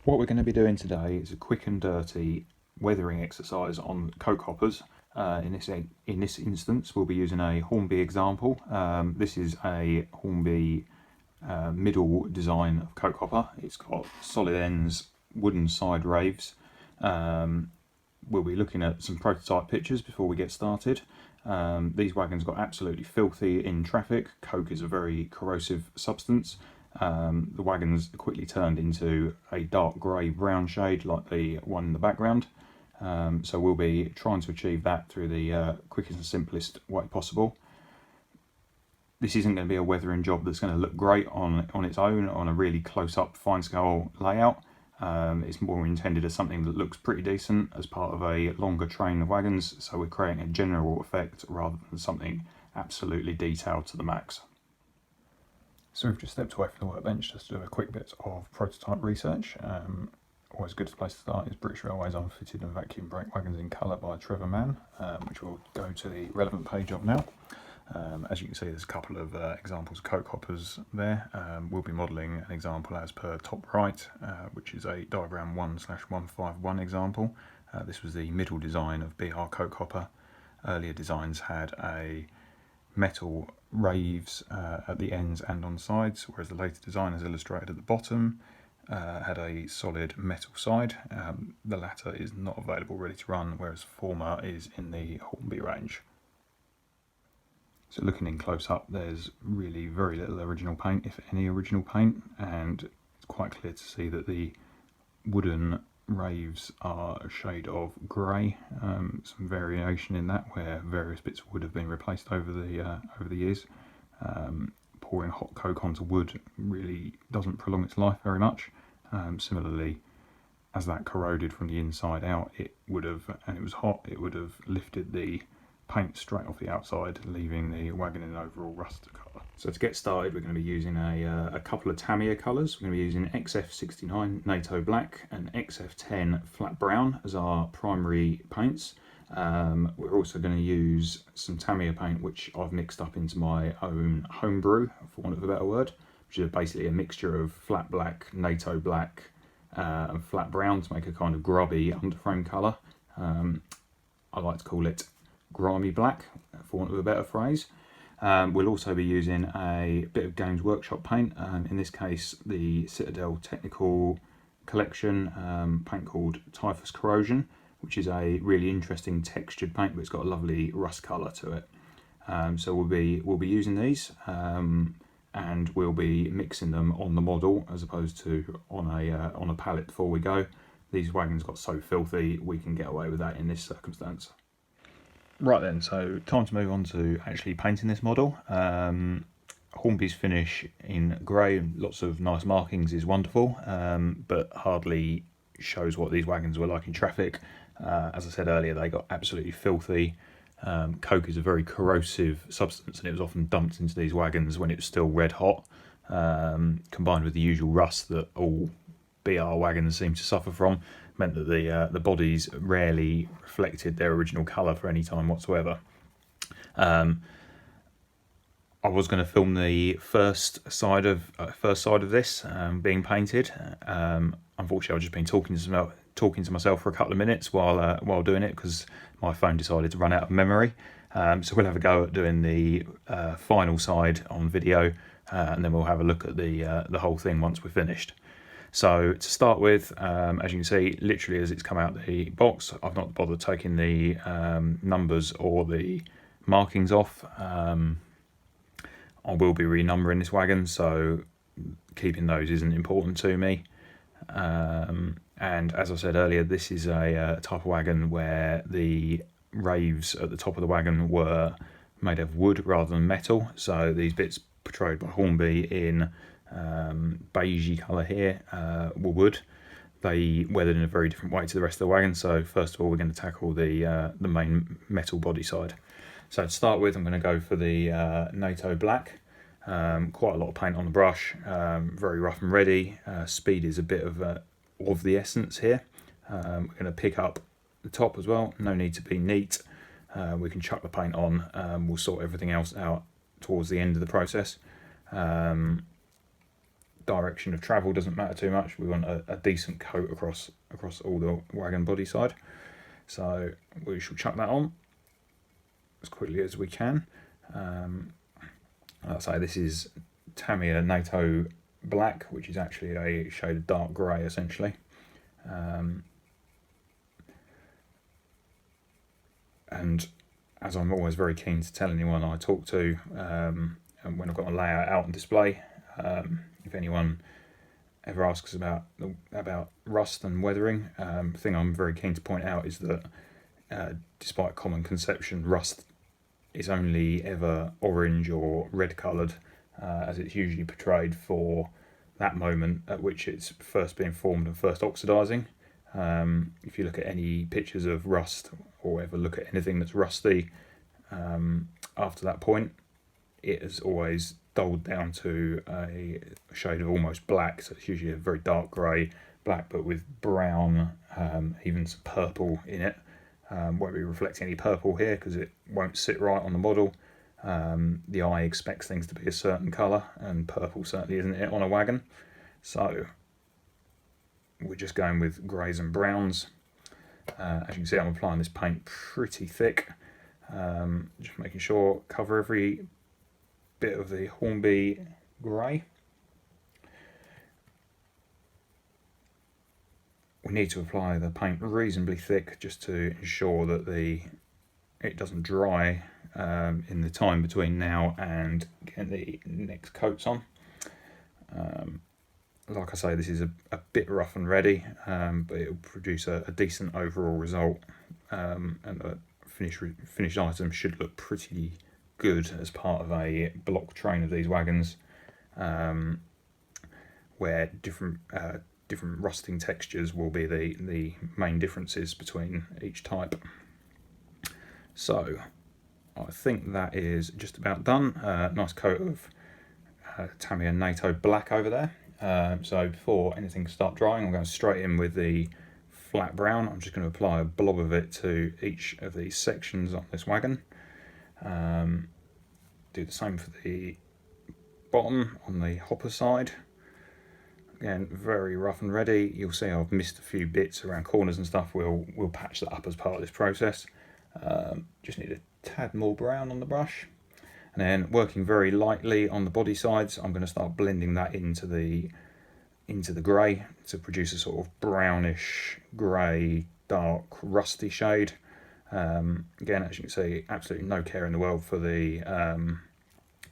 What we're going to be doing today is a quick and dirty weathering exercise on coke hoppers. In this instance, we'll be using a Hornby example. This is a Hornby middle design of coke hopper. It's got solid ends, wooden side raves. We'll be looking at some prototype pictures before we get started. These wagons got absolutely filthy in traffic. Coke is a very corrosive substance. The wagons quickly turned into a dark grey brown shade like the one in the background. So we'll be trying to achieve that through the quickest and simplest way possible. This isn't going to be a weathering job that's going to look great on its own on a really close-up fine scale layout. It's more intended as something that looks pretty decent as part of a longer train of wagons, so we're creating a general effect rather than something absolutely detailed to the max. So we've just stepped away from the workbench just to do a quick bit of prototype research. Always a good place to start is British Railways unfitted and vacuum brake wagons in colour by Trevor Mann, which we'll go to the relevant page of now. As you can see, there's a couple of examples of coke hoppers there. We'll be modelling an example as per top right, which is a diagram 1/151 example. This was the middle design of BR coke hopper. Earlier designs had a metal raves at the ends and on sides, whereas the later design, as illustrated at the bottom, had a solid metal side. The latter is not available ready to run, whereas the former is in the Hornby range. So looking in close up, there's really very little original paint, if any original paint, and it's quite clear to see that the wooden raves are a shade of grey. Some variation in that, where various bits of wood have been replaced over the years. Pouring hot coke onto wood really doesn't prolong its life very much. Similarly, as that corroded from the inside out, it would have, and it was hot, it would have lifted the paint straight off the outside, leaving the wagon in an overall rusted colour. So to get started, we're going to be using a couple of Tamiya colours. We're going to be using XF69 NATO Black and XF10 Flat Brown as our primary paints. We're also going to use some Tamiya paint, which I've mixed up into my own homebrew, for want of a better word, which is basically a mixture of flat black, NATO black, and flat brown to make a kind of grubby underframe colour. I like to call it grimy black, for want of a better phrase. We'll also be using a bit of Games Workshop paint, in this case the Citadel Technical Collection paint called Typhus Corrosion, which is a really interesting textured paint, but it's got a lovely rust colour to it. So we'll be using these, and we'll be mixing them on the model as opposed to on a palette before we go. These wagons got so filthy, we can get away with that in this circumstance. Right then, so time to move on to actually painting this model. Hornby's finish in grey and lots of nice markings is wonderful, but hardly shows what these wagons were like in traffic. As I said earlier, they got absolutely filthy. Coke is a very corrosive substance, and it was often dumped into these wagons when it was still red hot, combined with the usual rust that all BR wagons seem to suffer from, meant that the bodies rarely reflected their original colour for any time whatsoever. I was going to film the first side of this being painted. Unfortunately, I've just been talking to myself for a couple of minutes while doing it, because my phone decided to run out of memory. So we'll have a go at doing the final side on video, and then we'll have a look at the whole thing once we're finished. So to start with, as you can see, literally as it's come out the box, I've not bothered taking the numbers or the markings off. I will be renumbering this wagon, so keeping those isn't important to me. And as I said earlier, this is a type of wagon where the raves at the top of the wagon were made of wood rather than metal. So these bits portrayed by Hornby in beigey colour here were wood. They weathered in a very different way to the rest of the wagon. So first of all, we're going to tackle the main metal body side. So to start with, I'm going to go for the NATO Black. Quite a lot of paint on the brush, very rough and ready. Speed is a bit of the essence here. We're going to pick up the top as well. No need to be neat. We can chuck the paint on. We'll sort everything else out towards the end of the process. direction of travel doesn't matter too much. We want a decent coat across all the wagon body side. So we shall chuck that on as quickly as we can. Like I say, this is Tamiya NATO Black, which is actually a shade of dark grey essentially. And as I'm always very keen to tell anyone I talk to, and when I've got a layout out on display, if anyone ever asks about rust and weathering, the thing I'm very keen to point out is that despite common conception, rust is only ever orange or red coloured, as it's usually portrayed for that moment at which it's first being formed and first oxidising. If you look at any pictures of rust or ever look at anything that's rusty, after that point it is always dulled down to a shade of almost black, so it's usually a very dark grey black but with brown, even some purple in it. Won't be reflecting any purple here because it won't sit right on the model. The eye expects things to be a certain colour, and purple certainly isn't it on a wagon. So we're just going with greys and browns. As you can see, I'm applying this paint pretty thick, just making sure cover every bit of the Hornby grey. We need to apply the paint reasonably thick just to ensure that it doesn't dry in the time between now and getting the next coats on. Like I say, this is a bit rough and ready, but it will produce a decent overall result, and the finished item should look pretty good as part of a block train of these wagons, where different rusting textures will be the main differences between each type. So I think that is just about done. Nice coat of Tamiya NATO Black over there. So before anything can start drying, I'm going straight in with the flat brown. I'm just going to apply a blob of it to each of these sections on this wagon. Do the same for the bottom on the hopper side. Again, very rough and ready. You'll see I've missed a few bits around corners and stuff. We'll patch that up as part of this process. Just need a tad more brown on the brush. And then working very lightly on the body sides, I'm going to start blending that into the grey to produce a sort of brownish grey, dark, rusty shade. Again, as you can see, absolutely no care in the world for the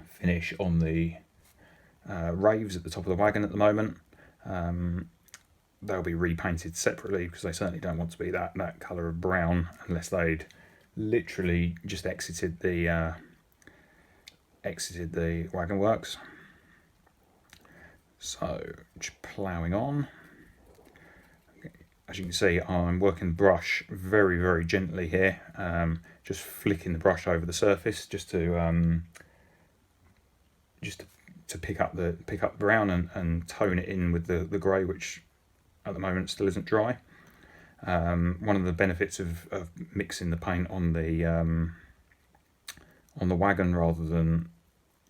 finish on the raves at the top of the wagon at the moment. They'll be repainted separately because they certainly don't want to be that colour of brown unless they'd literally just exited the wagon works. So just ploughing on. As you can see, I'm working the brush very, very gently here, just flicking the brush over the surface just to pick up the brown and tone it in with the grey, which at the moment still isn't dry. One of the benefits of mixing the paint on the wagon rather than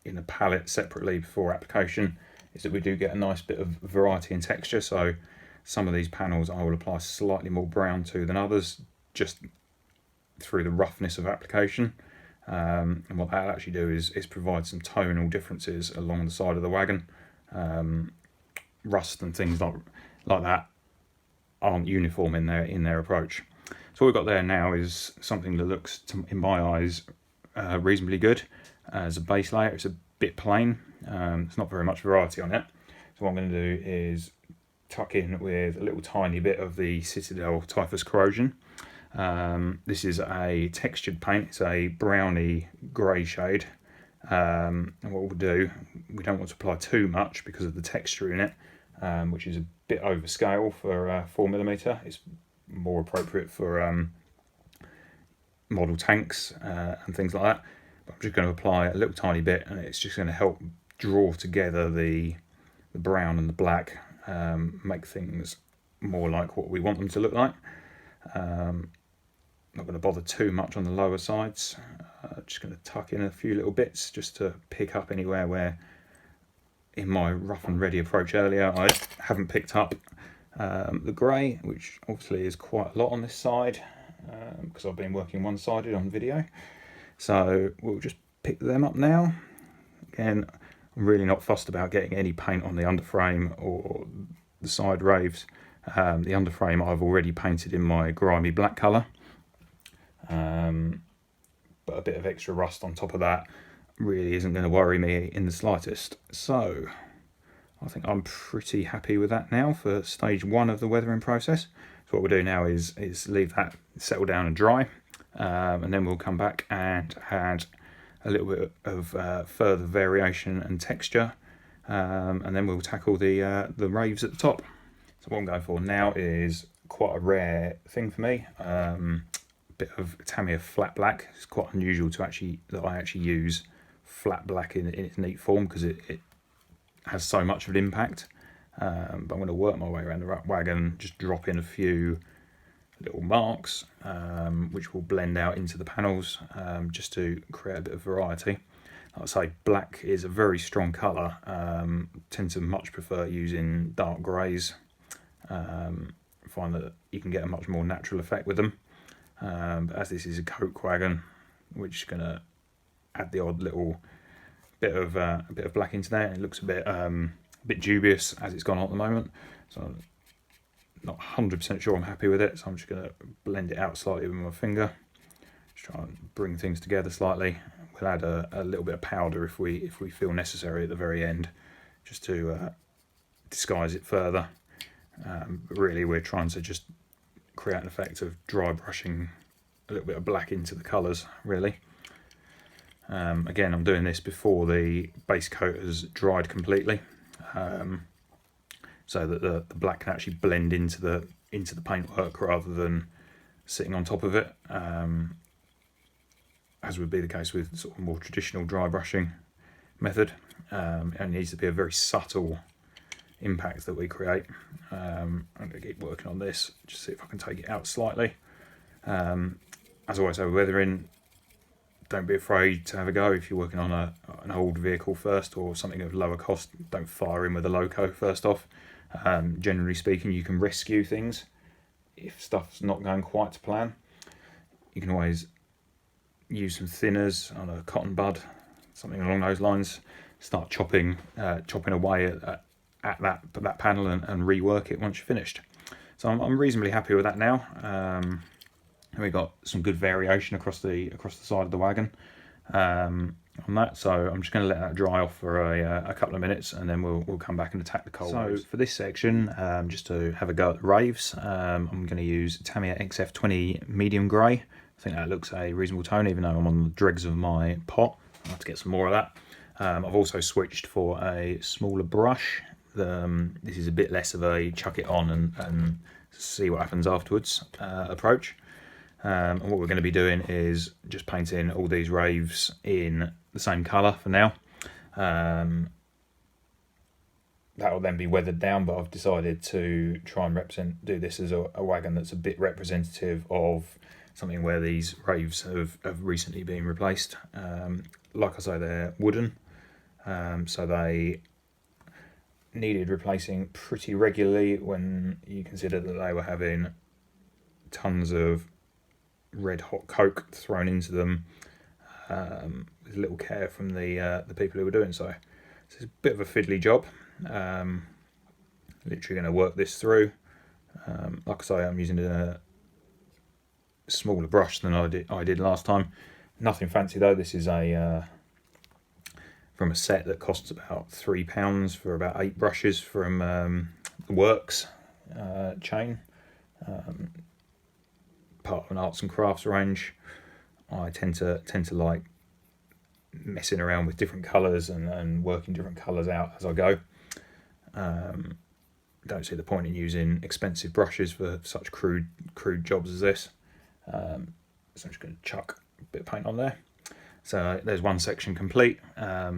in a palette separately before application is that we do get a nice bit of variety in texture. So some of these panels I will apply slightly more brown to than others, just through the roughness of application. And what that'll actually do is provide some tonal differences along the side of the wagon. Rust and things like that aren't uniform in their approach. So what we've got there now is something that looks, in my eyes, reasonably good. As a base layer, it's a bit plain. There's not very much variety on it. So what I'm going to do is tuck in with a little tiny bit of the Citadel Typhus Corrosion. This is a textured paint. It's a browny grey shade. And what we'll do, we don't want to apply too much because of the texture in it, which is a bit overscale for 4mm. It's more appropriate for model tanks and things like that. But I'm just going to apply a little tiny bit, and it's just going to help draw together the brown and the black, make things more like what we want them to look like. Not going to bother too much on the lower sides. Just going to tuck in a few little bits just to pick up anywhere where in my rough and ready approach earlier, I haven't picked up the grey, which obviously is quite a lot on this side, because I've been working one-sided on video. So we'll just pick them up now. Again, I'm really not fussed about getting any paint on the underframe or the side raves. The underframe I've already painted in my grimy black colour, but a bit of extra rust on top of that really isn't going to worry me in the slightest. So I think I'm pretty happy with that now for stage 1 of the weathering process. So what we'll do now is leave that settle down and dry, and then we'll come back and add a little bit of further variation and texture, and then we'll tackle the raves at the top. So what I'm going for now is quite a rare thing for me, a bit of Tamiya flat black. It's quite unusual that I actually use flat black in its neat form, because it has so much of an impact. But I'm going to work my way around the wagon, just drop in a few little marks, which will blend out into the panels, just to create a bit of variety. Like I say, black is a very strong colour. Tend to much prefer using dark greys. Find that you can get a much more natural effect with them. But as this is a coke wagon, we're just going to add the odd little bit of black into there. It looks a bit dubious as it's gone on at the moment, so I'm not 100% sure I'm happy with it. So I'm just going to blend it out slightly with my finger, just try and bring things together slightly. We'll add a little bit of powder if we feel necessary at the very end, just to disguise it further. But really, we're trying to just create an effect of dry brushing a little bit of black into the colours, really. Again, I'm doing this before the base coat has dried completely, so that the black can actually blend into the paintwork rather than sitting on top of it, as would be the case with sort of more traditional dry brushing method. It needs to be a very subtle impact that we create. I'm going to keep working on this, just see if I can take it out slightly. As always, with weathering, don't be afraid to have a go. If you're working on an old vehicle first, or something of lower cost, don't fire in with a loco first off. Generally speaking, you can rescue things if stuff's not going quite to plan. You can always use some thinners on a cotton bud, something along those lines. Start chopping away at that panel and rework it once you're finished. So I'm reasonably happy with that now. We've got some good variation across the side of the wagon on that. So I'm just going to let that dry off for a couple of minutes, and then we'll come back and attack the coal. So for this section, just to have a go at the raves, I'm going to use Tamiya XF20 medium grey. I think that looks a reasonable tone, even though I'm on the dregs of my pot. I'll have to get some more of that. I've also switched for a smaller brush. This is a bit less of a chuck it on and see what happens afterwards approach. And what we're going to be doing is just painting all these raves in the same colour for now. That will then be weathered down, but I've decided to try and do this as a wagon that's a bit representative of something where these raves have recently been replaced. Like I say, they're wooden, so they needed replacing pretty regularly when you consider that they were having tons of red hot coke thrown into them, with little care from the people who were doing so. It's a bit of a fiddly job. Literally going to work this through. Like I say, I'm using a smaller brush than I did last time. Nothing fancy though. This is from a set that costs about £3 for about 8 brushes from the Works chain. Part of an arts and crafts range. I tend to like messing around with different colours and working different colours out as I go. Don't see the point in using expensive brushes for such crude jobs as this. So I'm just going to chuck a bit of paint on there. So there's one section complete. I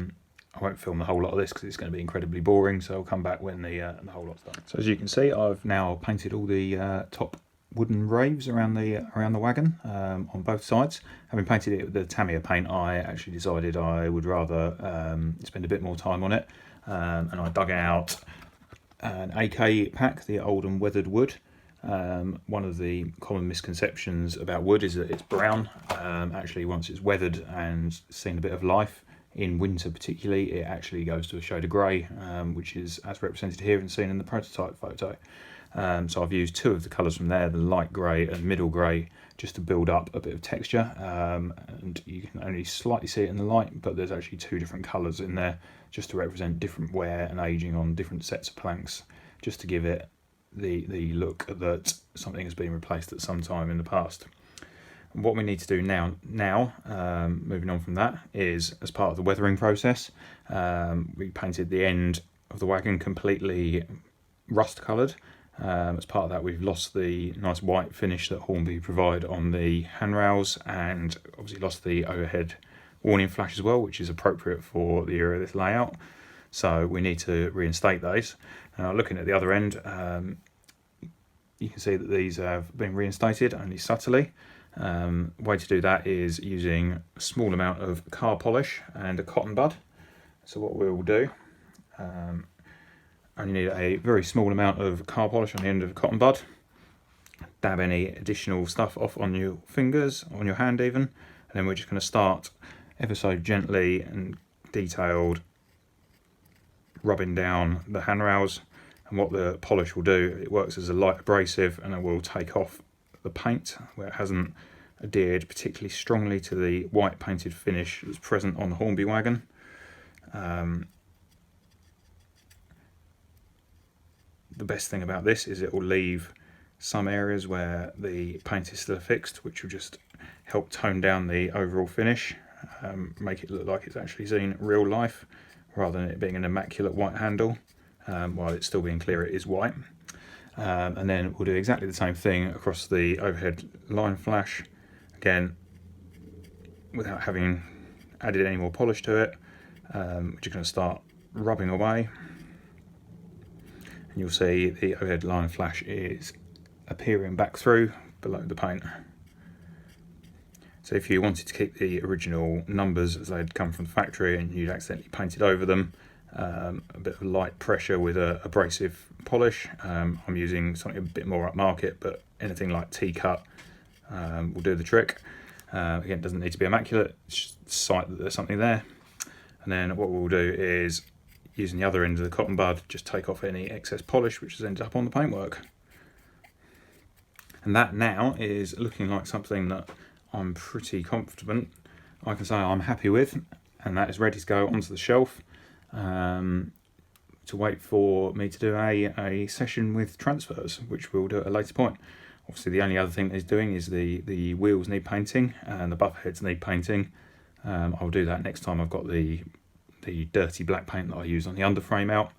won't film the whole lot of this because it's going to be incredibly boring, so I'll come back when the whole lot's done. So as you can see, I've now painted all the top wooden raves around the wagon on both sides. Having painted it with the Tamiya paint, I actually decided I would rather spend a bit more time on it, and I dug out an AK pack, the old and weathered wood. One of the common misconceptions about wood is that it's brown. Actually, once it's weathered and seen a bit of life, in winter particularly, it actually goes to a shade of grey, which is as represented here and seen in the prototype photo. So I've used two of the colours from there, the light grey and middle grey, just to build up a bit of texture, and you can only slightly see it in the light, but there's actually two different colours in there just to represent different wear and aging on different sets of planks, just to give it the look that something has been replaced at some time in the past. And what we need to do now, moving on from that, is as part of the weathering process, we painted the end of the wagon completely rust coloured. As part of that, we've lost the nice white finish that Hornby provide on the handrails, and obviously lost the overhead warning flash as well, which is appropriate for the era of this layout. So we need to reinstate those. Now, looking at the other end, you can see that these have been reinstated only subtly. Way to do that is using a small amount of car polish and a cotton bud. So what we will do, only need a very small amount of car polish on the end of a cotton bud. Dab any additional stuff off on your fingers, on your hand even, and then we're just going to start ever so gently and detailed rubbing down the handrails. And what the polish will do, it works as a light abrasive, and it will take off the paint where it hasn't adhered particularly strongly to the white painted finish that's present on the Hornby wagon. The best thing about this is it will leave some areas where the paint is still affixed, which will just help tone down the overall finish, make it look like it's actually seen real life rather than it being an immaculate white handle. While it's still being clear, it is white. And then we'll do exactly the same thing across the overhead line flash, again without having added any more polish to it. We're just going to start rubbing away, and you'll see the overhead line flash is appearing back through below the paint. So if you wanted to keep the original numbers as they'd come from the factory and you'd accidentally painted over them, a bit of light pressure with a abrasive polish. I'm using something a bit more upmarket, but anything like T-cut will do the trick. Again, it doesn't need to be immaculate, it's just sight that there's something there. And then what we'll do is, using the other end of the cotton bud, just take off any excess polish which has ended up on the paintwork. And that now is looking like something that I'm pretty confident I can say I'm happy with, and that is ready to go onto the shelf to wait for me to do a session with transfers, which we'll do at a later point. Obviously the only other thing that he's doing is the wheels need painting and the buffer heads need painting. I'll do that next time I've got the dirty black paint that I use on the underframe out.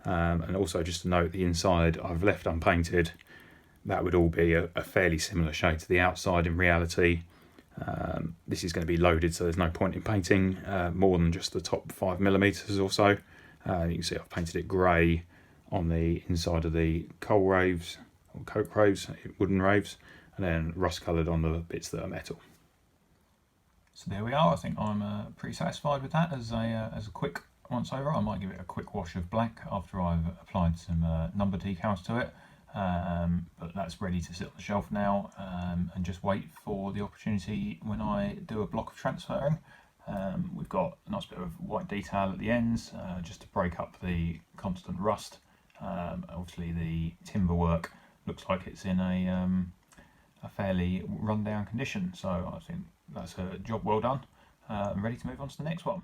And also just to note, the inside I've left unpainted. That would all be a fairly similar shade to the outside in reality. This is going to be loaded, so there's no point in painting more than just the top 5mm or so. You can see I've painted it grey on the inside of the coal raves, or coke raves, wooden raves, and then rust coloured on the bits that are metal. So there we are. I think I'm pretty satisfied with that as a quick once over. I might give it a quick wash of black after I've applied some number decals to it. But that's ready to sit on the shelf now, and just wait for the opportunity when I do a block of transferring. We've got a nice bit of white detail at the ends, just to break up the constant rust. Obviously the timber work looks like it's in a fairly run down condition, so I think that's a job well done. I'm ready to move on to the next one.